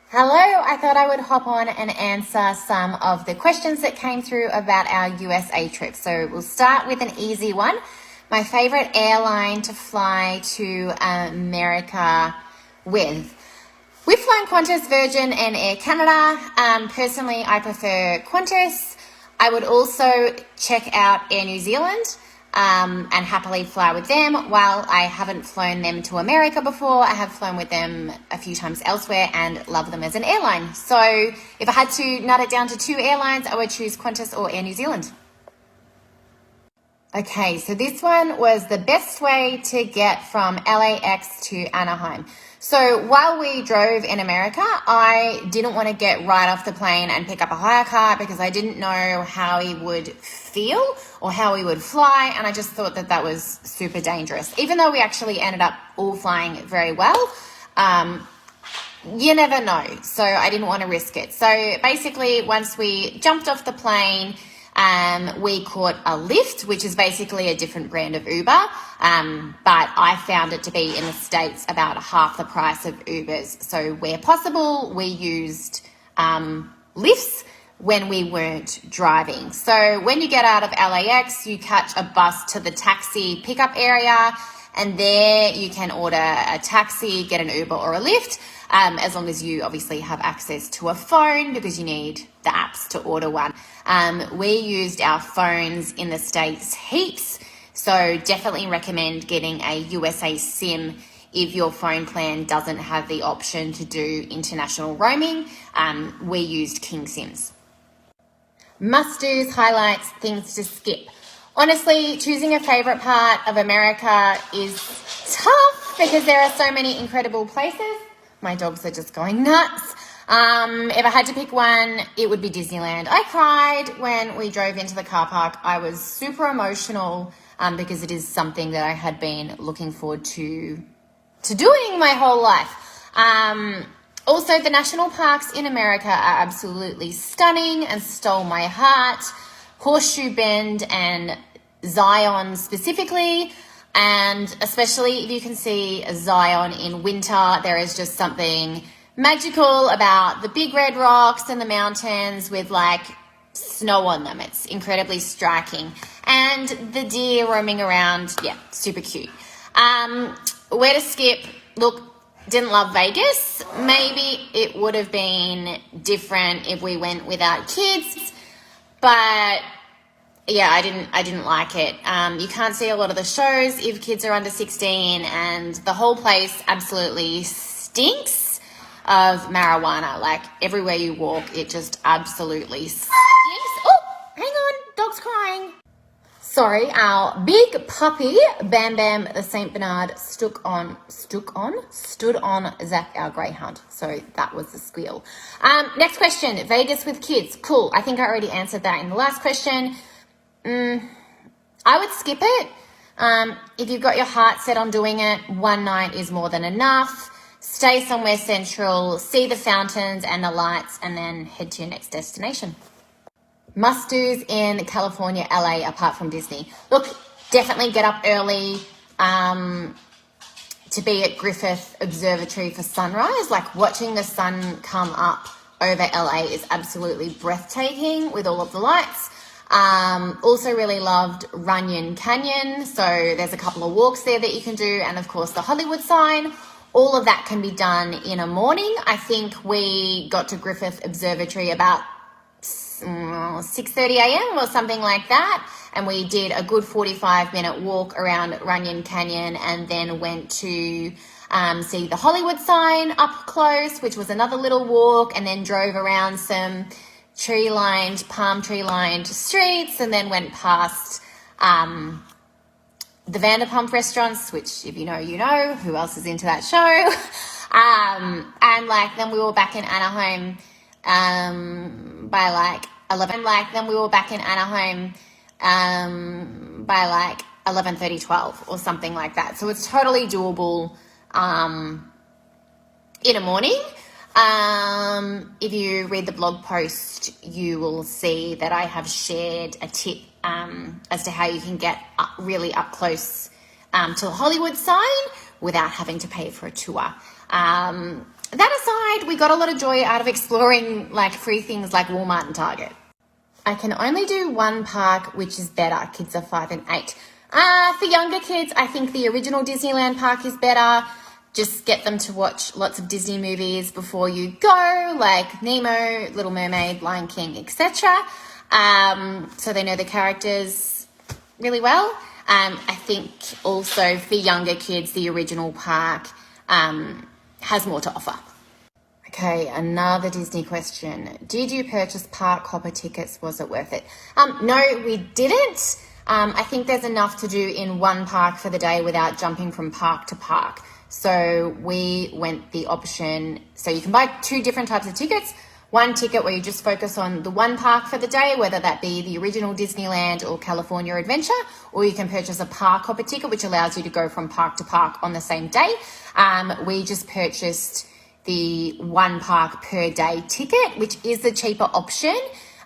Hello, I thought I would hop on and answer some of the questions that came through about our USA trip. So we'll start with an easy one. My favorite airline to fly to America with. We've flown Qantas, Virgin and Air Canada. Personally, I prefer Qantas. I would also check out Air New Zealand and happily fly with them. While I haven't flown them to America before, I have flown with them a few times elsewhere and love them as an airline. So if I had to nut it down to two airlines, I would choose Qantas or Air New Zealand. Okay, so this one was the best way to get from LAX to Anaheim. So while we drove in America, I didn't want to get right off the plane and pick up a hire car because I didn't know how he would feel or how he would fly, and I just thought that was super dangerous. Even though we actually ended up all flying very well, you never know, so I didn't want to risk it. So basically, once we jumped off the plane, we caught a Lyft, which is basically a different brand of Uber, but I found it to be in the States about half the price of Ubers. So where possible, we used Lyfts when we weren't driving. So when you get out of LAX, you catch a bus to the taxi pickup area, and there you can order a taxi, get an Uber or a Lyft, as long as you obviously have access to a phone because you need the apps to order one. We used our phones in the States heaps, so definitely recommend getting a USA SIM if your phone plan doesn't have the option to do international roaming. We used King Sims. Must-dos, highlights, things to skip. Honestly, choosing a favorite part of America is tough because there are so many incredible places. My dogs are just going nuts. If I had to pick one, it would be Disneyland. I cried when we drove into the car park. I was super emotional because it is something that I had been looking forward to doing my whole life. Also, the national parks in America are absolutely stunning and stole my heart. Horseshoe Bend and Zion specifically, and especially if you can see Zion in winter, there is just something magical about the big red rocks and the mountains with like snow on them. It's incredibly striking, and the deer roaming around, yeah, super cute. Where to skip? Look, didn't love Vegas. Maybe it would have been different if we went without kids, but yeah, I didn't like it. You can't see a lot of the shows if kids are under 16, and the whole place absolutely stinks of marijuana. Like everywhere you walk, it just absolutely stinks. Oh, hang on, dog's crying. Sorry, our big puppy, Bam Bam the Saint Bernard, stood on Zach, our greyhound. So that was the squeal. Next question, Vegas with kids. Cool, I think I already answered that in the last question. I would skip it. If you've got your heart set on doing it, one night is more than enough. Stay somewhere central, see the fountains and the lights, and then head to your next destination. Must-dos in California, LA, apart from Disney. Look, definitely get up early to be at Griffith Observatory for sunrise. Like watching the sun come up over LA is absolutely breathtaking with all of the lights. Also really loved Runyon Canyon. So there's a couple of walks there that you can do. And of course the Hollywood sign. All of that can be done in a morning. I think we got to Griffith Observatory about 6:30 a.m. or something like that. And we did a good 45-minute walk around Runyon Canyon and then went to see the Hollywood sign up close, which was another little walk, and then drove around some palm tree lined streets, and then went past the Vanderpump restaurants, which if you know, you know. Who else is into that show? And then we were back in Anaheim by like 11. Then we were back in Anaheim by like 11:30, 12 or something like that. So it's totally doable in a morning. If you read the blog post, you will see that I have shared a tip as to how you can get really up close to the Hollywood sign without having to pay for a tour. that aside, we got a lot of joy out of exploring like free things like Walmart and Target. I can only do one park, which is better. Kids are 5 and 8. For younger kids, I think the original Disneyland park is better. Just get them to watch lots of Disney movies before you go, like Nemo, Little Mermaid, Lion King, etc. So they know the characters really well. I think also for younger kids, the original park has more to offer. Okay, another Disney question. Did you purchase park hopper tickets? Was it worth it? No, we didn't. I think there's enough to do in one park for the day without jumping from park to park. So we went the option, so you can buy 2 different types of tickets. One ticket where you just focus on the one park for the day, whether that be the original Disneyland or California Adventure, or you can purchase a park hopper ticket, which allows you to go from park to park on the same day. We just purchased the one park per day ticket, which is the cheaper option.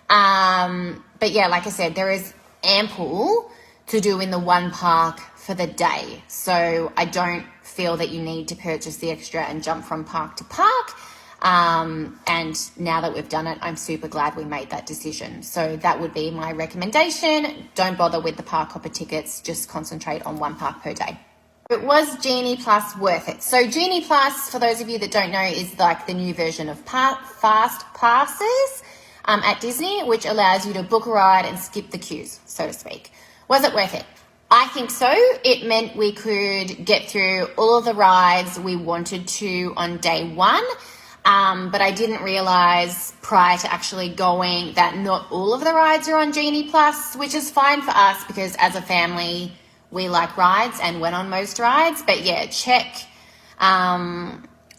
But yeah, like I said, there is ample to do in the one park for the day. So I don't feel that you need to purchase the extra and jump from park to park. And now that we've done it, I'm super glad we made that decision. So that would be my recommendation. Don't bother with the park hopper tickets, just concentrate on one park per day. It was Genie Plus worth it. So Genie Plus, for those of you that don't know, is like the new version of Fast Passes at Disney, which allows you to book a ride and skip the queues, so to speak. Was it worth it? I think so. It meant we could get through all of the rides we wanted to on day one. But I didn't realize prior to actually going that not all of the rides are on Genie Plus, which is fine for us because as a family, we like rides and went on most rides. But yeah, check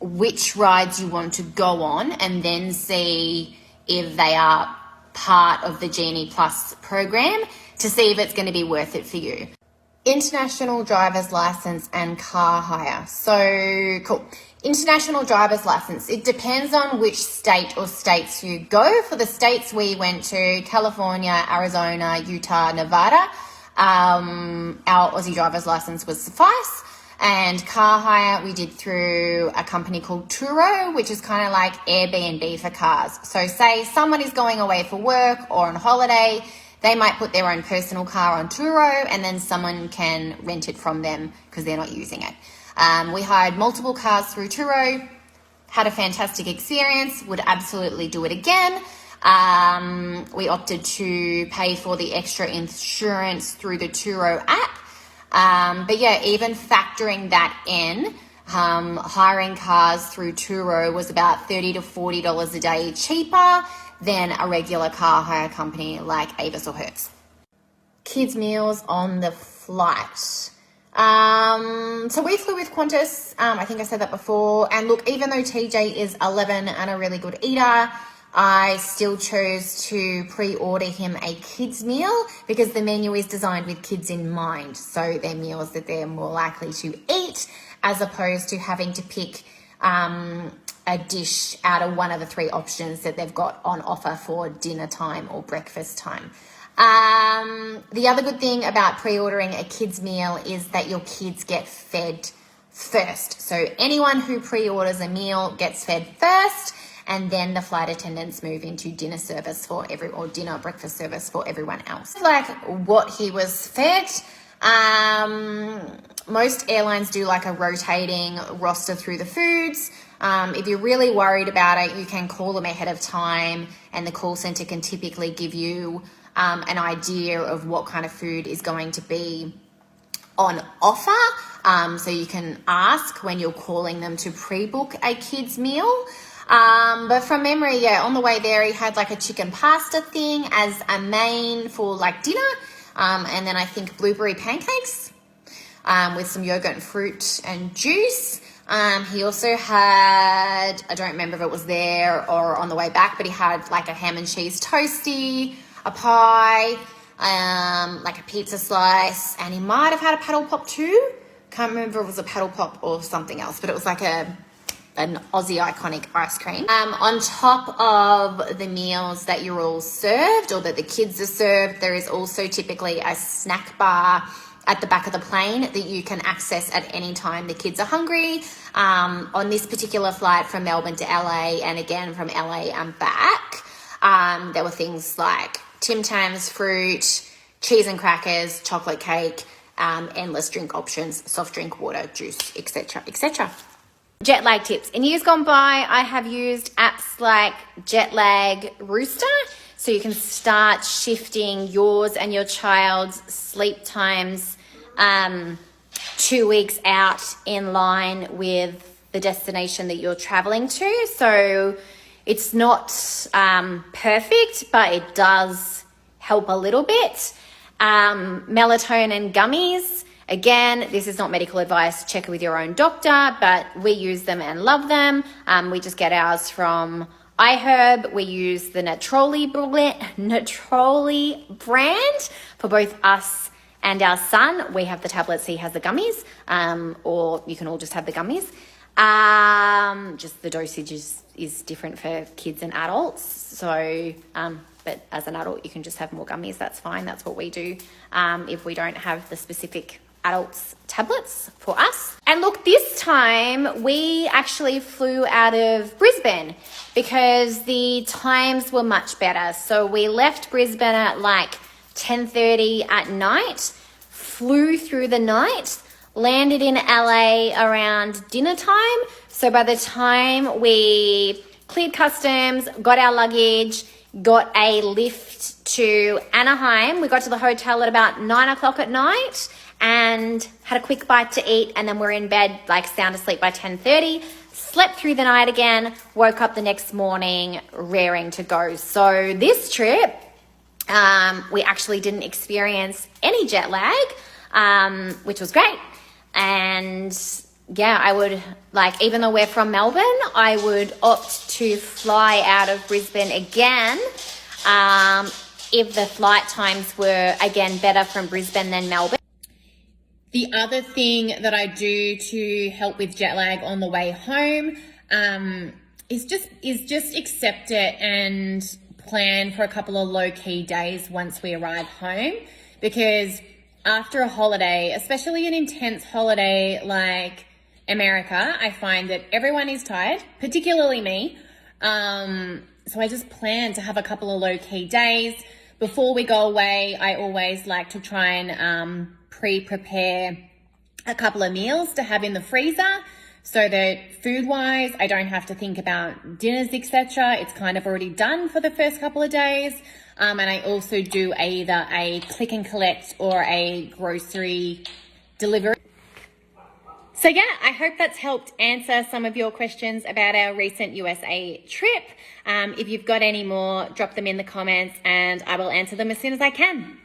which rides you want to go on and then see if they are part of the Genie Plus program to see if it's going to be worth it for you. International driver's license and car hire. So cool. International driver's license. It depends on which state or states you go. For the states we went to, California, Arizona, Utah, Nevada, our Aussie driver's license would suffice. And car hire we did through a company called Turo, which is kind of like Airbnb for cars. So say someone is going away for work or on holiday, they might put their own personal car on Turo and then someone can rent it from them because they're not using it. We hired multiple cars through Turo, had a fantastic experience, would absolutely do it again. We opted to pay for the extra insurance through the Turo app. But yeah, even factoring that in, hiring cars through Turo was about $30 to $40 a day cheaper than a regular car hire company like Avis or Hertz. Kids' meals on the flight. So we flew with Qantas. I think I said that before. And look, even though TJ is 11 and a really good eater, I still chose to pre-order him a kids meal because the menu is designed with kids in mind. So they're meals that they're more likely to eat as opposed to having to pick a dish out of one of the 3 options that they've got on offer for dinner time or breakfast time. The other good thing about pre-ordering a kids meal is that your kids get fed first. So anyone who pre-orders a meal gets fed first, and then the flight attendants move into dinner service for dinner or breakfast service for everyone else. Like what he was fed, most airlines do like a rotating roster through the foods. If you're really worried about it, you can call them ahead of time and the call center can typically give you an idea of what kind of food is going to be on offer. So you can ask when you're calling them to pre-book a kid's meal. But from memory, yeah, on the way there, he had like a chicken pasta thing as a main for like dinner. And then I think blueberry pancakes with some yogurt and fruit and juice. He also had, I don't remember if it was there or on the way back, but he had like a ham and cheese toastie, a pie, like a pizza slice, and he might have had a paddle pop too. Can't remember if it was a paddle pop or something else, but it was like an Aussie iconic ice cream. On top of the meals that you're all served or that the kids are served, there is also typically a snack bar at the back of the plane that you can access at any time the kids are hungry. On this particular flight from Melbourne to LA and again from LA and back, there were things like Tim Tams, fruit, cheese and crackers, chocolate cake, endless drink options, soft drink, water, juice, etc., etc. Jet lag tips. In years gone by, I have used apps like Jetlag Rooster, so you can start shifting yours and your child's sleep times 2 weeks out in line with the destination that you're traveling to. So it's not perfect, but it does help a little bit. Melatonin gummies. Again, this is not medical advice. Check it with your own doctor, but we use them and love them. We just get ours from iHerb. We use the Natroli brand for both us and our son. We have the tablets, he has the gummies, or you can all just have the gummies. Just the dosage is different for kids and adults. So, but as an adult, you can just have more gummies. That's fine. That's what we do if we don't have the specific adults tablets for us. And look, this time we actually flew out of Brisbane because the times were much better. So we left Brisbane at like 10:30 at night, flew through the night, landed in LA around dinner time. So by the time we cleared customs, got our luggage, got a lift to Anaheim, we got to the hotel at about 9 o'clock at night and had a quick bite to eat, and then we're in bed, like sound asleep by 10:30, slept through the night again, woke up the next morning raring to go. So this trip, we actually didn't experience any jet lag, which was great. And yeah, I would, like, even though we're from Melbourne, I would opt to fly out of Brisbane again if the flight times were, again, better from Brisbane than Melbourne. The other thing that I do to help with jet lag on the way home is just accept it and plan for a couple of low-key days once we arrive home, because after a holiday, especially an intense holiday like America, I find that everyone is tired, particularly me. So I just plan to have a couple of low-key days. Before we go away, I always like to try and pre-prepare a couple of meals to have in the freezer so that food-wise, I don't have to think about dinners, etc. It's kind of already done for the first couple of days. And I also do either a click and collect or a grocery delivery. So yeah, I hope that's helped answer some of your questions about our recent USA trip. If you've got any more, drop them in the comments and I will answer them as soon as I can.